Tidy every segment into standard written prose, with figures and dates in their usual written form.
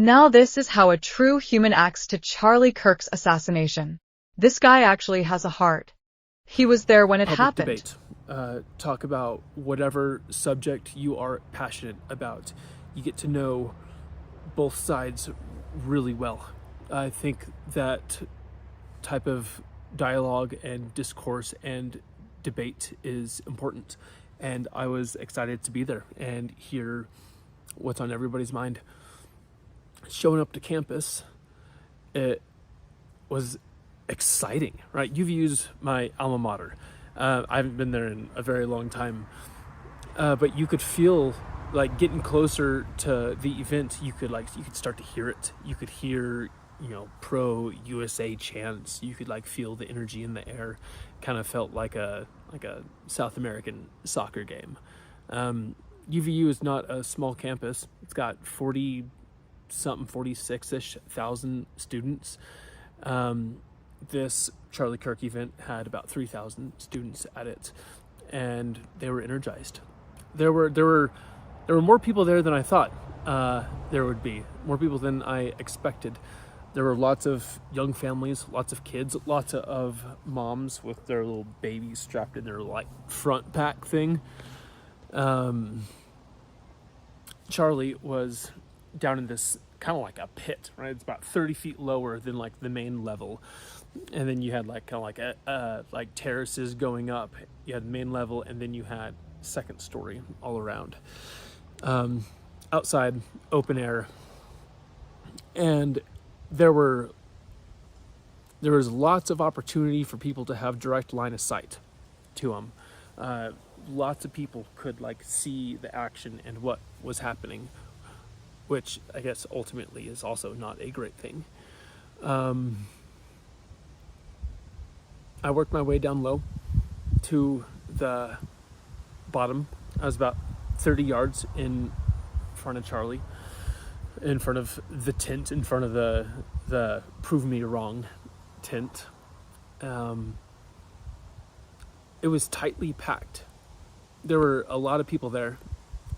Now this is how a true human acts to Charlie Kirk's assassination. This guy actually has a heart. He was there when it Public happened. debate. Talk about whatever subject you are passionate about. You get to know both sides really well. I think that type of dialogue and discourse and debate is important. And I was excited to be there and hear what's on everybody's mind. Showing up to campus, it was exciting, right? UVU's my alma mater. I haven't been there in a very long time, but you could feel like getting closer to the event. You could start to hear it. You could hear, pro USA chants. You could feel the energy in the air. Kind of felt like a South American soccer game. UVU is not a small campus. It's got 46-ish thousand students. This Charlie Kirk event had about 3,000 students at it, and they were energized. There were more people there than I thought there would be. More people than I expected. There were lots of young families, lots of kids, lots of moms with their little babies strapped in their front pack thing. Charlie was down in this kind of like a pit, right? It's about 30 feet lower than the main level. And then you had terraces going up. You had main level, and then you had second story all around. Outside, open air. And there was lots of opportunity for people to have direct line of sight to them. Lots of people could see the action and what was happening, which I guess ultimately is also not a great thing. I worked my way down low to the bottom. I was about 30 yards in front of Charlie, in front of the tent, in front of the prove me wrong tent. It was tightly packed. There were a lot of people there.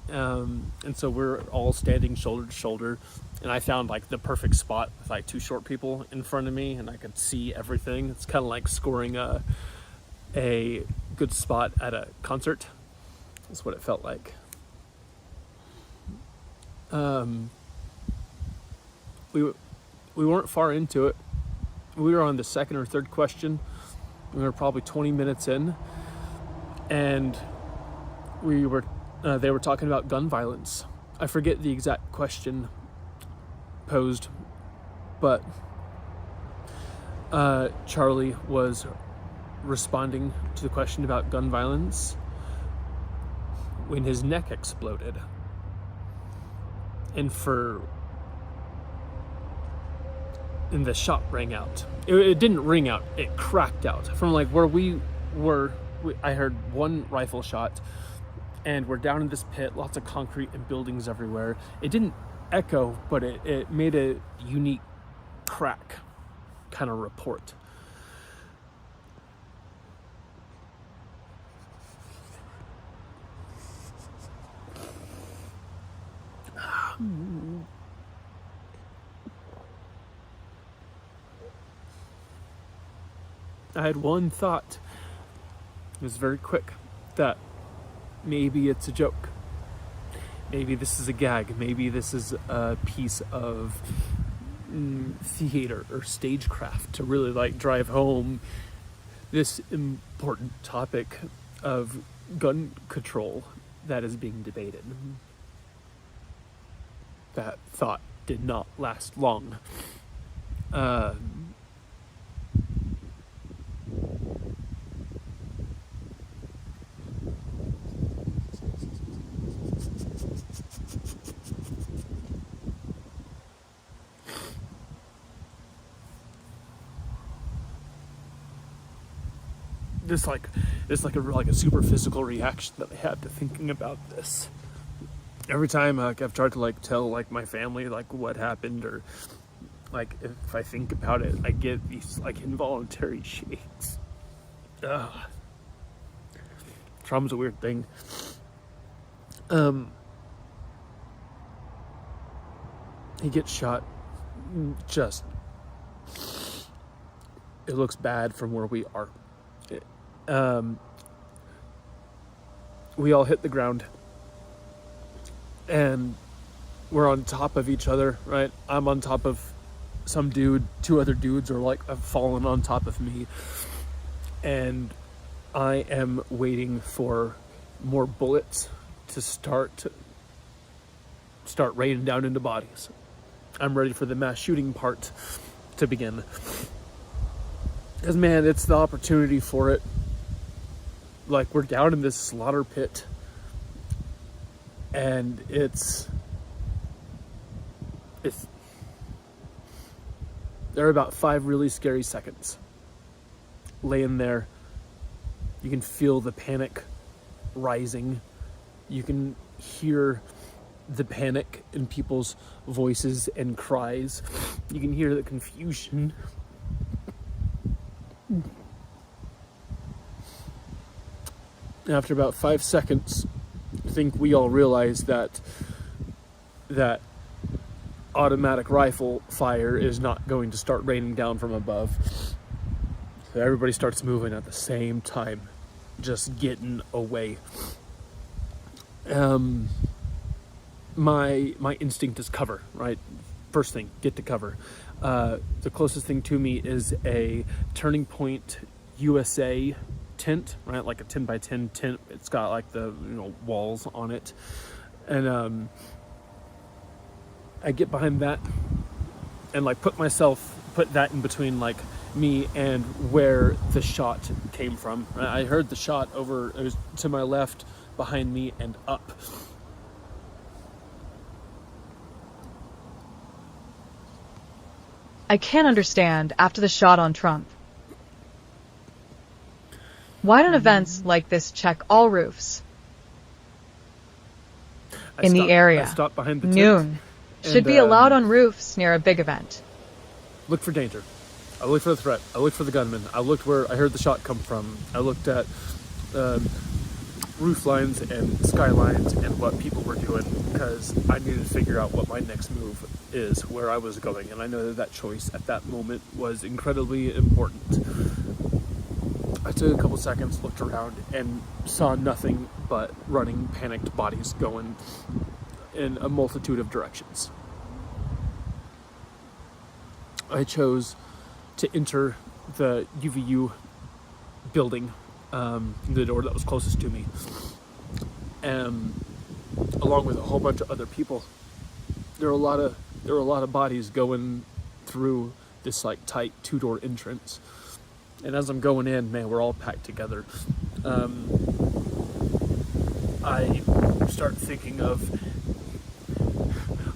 And so we're all standing shoulder to shoulder, and I found the perfect spot with two short people in front of me, and I could see everything. It's kind of like scoring a good spot at a concert. That's what it felt like. We weren't far into it. We were on the second or third question. We were probably 20 minutes in, and they were talking about gun violence. I forget the exact question posed, but Charlie was responding to the question about gun violence when his neck exploded. And the shot rang out. It didn't ring out, it cracked out. From where we were, I heard one rifle shot, and we're down in this pit, lots of concrete and buildings everywhere. It didn't echo, but it made a unique crack kind of report. I had one thought. It was very quick. That maybe it's a joke. Maybe this is a gag. Maybe this is a piece of theater or stagecraft to really drive home this important topic of gun control that is being debated. That thought did not last long. It's like a super physical reaction that I had to thinking about this. Every time I've tried to tell my family what happened, or if I think about it, I get these involuntary shakes. Trauma's a weird thing. He gets shot. Just, it looks bad from where we are. We all hit the ground, and we're on top of each other, right? I'm on top of some dude, two other dudes are like have fallen on top of me, and I am waiting for more bullets to start raining down into bodies. I'm ready for the mass shooting part to begin. Because, man, it's the opportunity for it. Like, we're down in this slaughter pit, and it's there are about 5 really scary seconds. Laying there, you can feel the panic rising. You can hear the panic in people's voices and cries. You can hear the confusion. After about 5 seconds, I think we all realize that automatic rifle fire is not going to start raining down from above. So everybody starts moving at the same time, just getting away. My instinct is cover, right? First thing, get to cover. The closest thing to me is a Turning Point USA tent, right? Like a 10 by 10 tent. It's got like the walls on it, and I get behind that and like put that in between like me and where the shot came from. I heard the shot it was to my left, behind me, and up. I can't understand after the shot on Trump. Why don't events like this check all roofs in the area? I stopped behind the tent. Noon. Should be allowed on roofs near a big event. Look for danger. I looked for the threat. I looked for the gunman. I looked where I heard the shot come from. I looked at roof lines and skylines and what people were doing, because I needed to figure out what my next move is, where I was going, and I know that choice at that moment was incredibly important. I took a couple seconds, looked around, and saw nothing but running, panicked bodies going in a multitude of directions. I chose to enter the UVU building, the door that was closest to me, along with a whole bunch of other people. There were a lot of bodies going through this like tight 2-door entrance, and as I'm going in, man, we're all packed together. I start thinking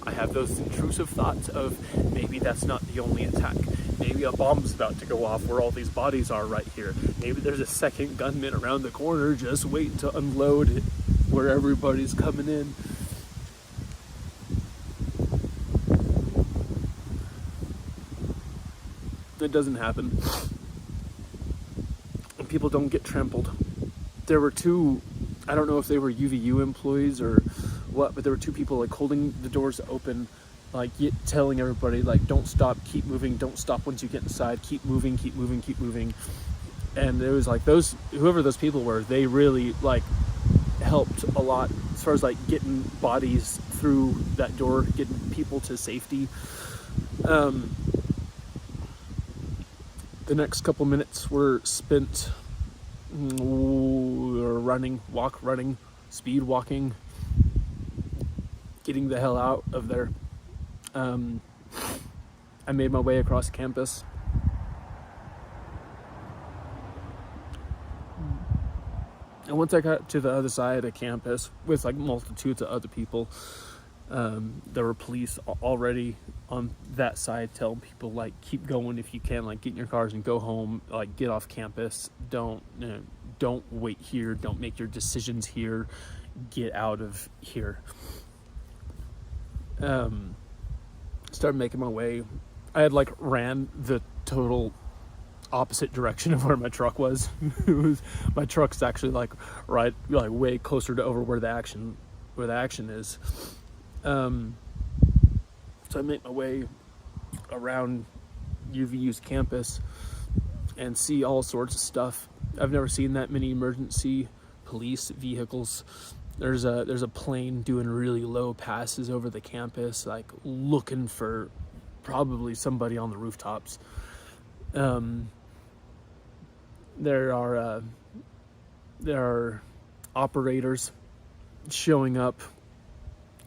I have those intrusive thoughts of maybe that's not the only attack. Maybe a bomb's about to go off where all these bodies are right here. Maybe there's a second gunman around the corner just waiting to unload it where everybody's coming in. It doesn't happen. And people don't get trampled. There were 2, I don't know if they were UVU employees or what, but there were 2 people like holding the doors open, like telling everybody like, don't stop, keep moving, don't stop once you get inside, keep moving, keep moving, keep moving. And it was like whoever those people were, they really like helped a lot as far as like getting bodies through that door, getting people to safety. The next couple minutes were spent running, speed walking, getting the hell out of there. I made my way across campus. And once I got to the other side of campus with like multitudes of other people, there were police already on that side telling people like, keep going if you can, like get in your cars and go home, like get off campus, don't wait here, don't make your decisions here, get out of here. Started making my way. I had like ran the total opposite direction of where my truck was. My truck's actually like way closer to over where the action is. So I make my way around UVU's campus and see all sorts of stuff. I've never seen that many emergency police vehicles. There's a plane doing really low passes over the campus, like looking for probably somebody on the rooftops. There are operators showing up,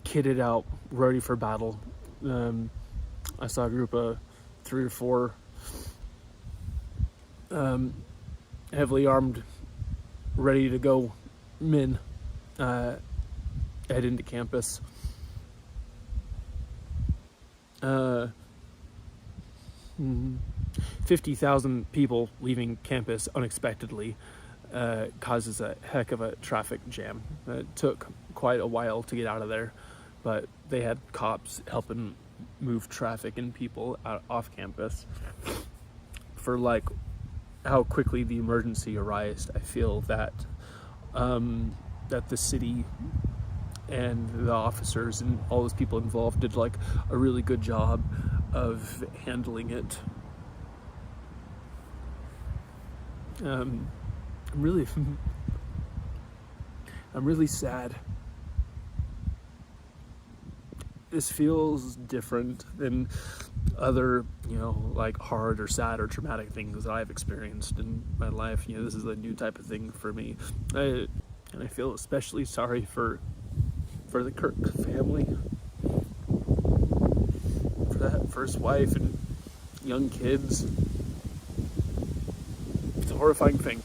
kitted out, ready for battle. I saw a group of 3 or 4 heavily armed, ready to go men head into campus. 50,000 people leaving campus unexpectedly causes a heck of a traffic jam. It took quite a while to get out of there, but they had cops helping move traffic and people off campus. For like how quickly the emergency arose, I feel that that the city and the officers and all those people involved did like a really good job of handling it. I'm really sad. This feels different than other, like hard or sad or traumatic things that I've experienced in my life. This is a new type of thing for me. And I feel especially sorry for the Kirk family, for that first wife and young kids. It's a horrifying thing.